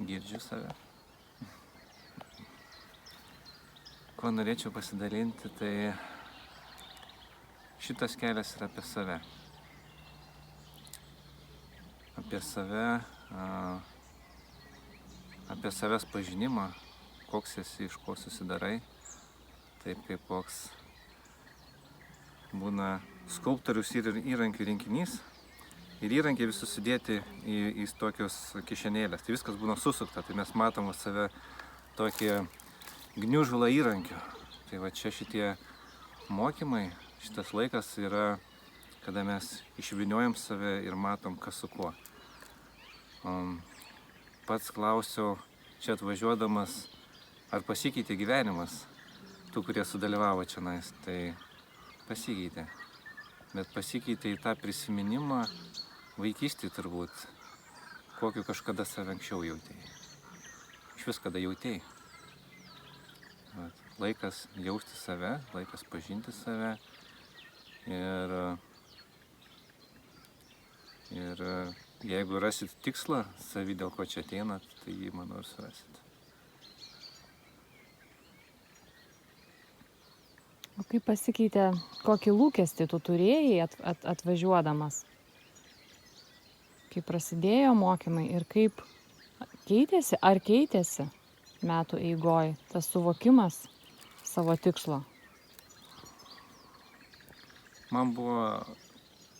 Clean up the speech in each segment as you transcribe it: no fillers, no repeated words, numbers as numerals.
girdžiu save. Kuo norėčiau pasidalinti, tai šitas kelias yra apie save. Apie save, apie savęs pažinimą, koks esi, iš ko susidarai, taip kaip koks būna skulptorius ir įrankių rinkinys. Ir įrankiai visi sudėti į tokius kišenėlės. Tai viskas būna susukta, tai mes matom save tokį gniužulą įrankių. Tai va čia šitie mokymai, šitas laikas yra, kada mes išvyniojam save ir matom, kas su kuo. Pats klausiau, čia atvažiuodamas, ar pasikeitė gyvenimas tų, kurie sudalyvavo čionais. Tai pasikeitė. Bet pasikeitė į tą prisiminimą vaikystėje turbūt, kokiu kažkada save anksčiau jautėjai. Iš vis kada jautėjai. Laikas jausti save, laikas pažinti save ir jeigu rasit tikslą savį, dėl ko čia ateinat, tai jį, manau, ir surasit. O kaip pasikeitė, kokį lūkestį tu turėjai atvažiuodamas? Kaip prasidėjo mokymai ir kaip keitėsi, ar keitėsi metų eigoj tas suvokimas savo tikslo? Man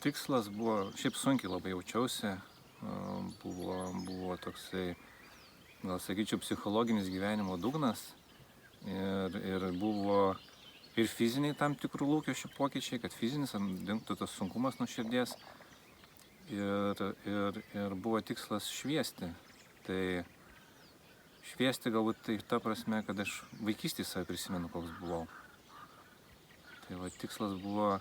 tikslas buvo, šiaip sunkiai labai jaučiausi, buvo toksai, gal sakyčiau, psichologinis gyvenimo dugnas ir buvo ir fiziniai tam tikrų lūkesčių pokyčiai, kad fizinis dingtų tas sunkumas nuo širdies. Ir buvo tikslas šviesti. Tai šviesti galbūt tai ta prasme, kad aš vaikystėje save prisimenu, koks buvau. Tai va, tikslas buvo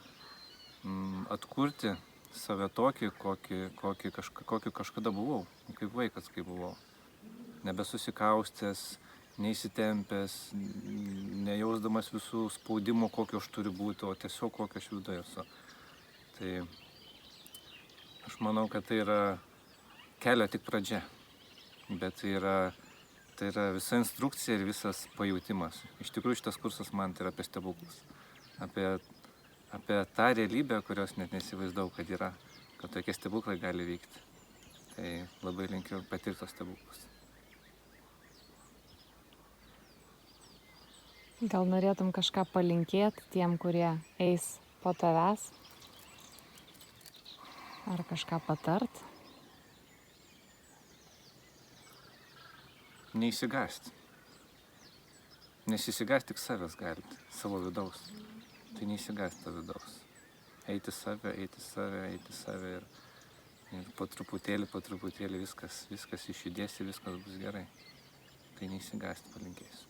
atkurti save tokį, kokį kažkada buvau, kaip vaikas, kaip buvau. Nebesusikaustęs, neįsitempęs, nejausdamas visų spaudimų, kokio aš turiu būti, o tiesiog kokio aš viduje esu. Tai aš manau, kad tai yra kelio tik pradžia, bet tai yra visa instrukcija ir visas pajautimas. Iš tikrųjų, šitas kursas man tai yra apie stebuklus, apie tą realybę, kurios net neįsivaizdavau, kad yra, kad tokie stebuklai gali vykti. Tai labai linkiu patirti tos stebuklus. Gal norėtum kažką palinkėti tiem, kurie eis po tavęs? Ar kažką patart? Neįsigąsti. Neįsigąsti tik savęs galite, savo vidaus. Tai neįsigąsti to vidaus. Eiti save ir po truputėlį viskas išjudės ir viskas bus gerai. Tai neįsigąsti palinkėsiu.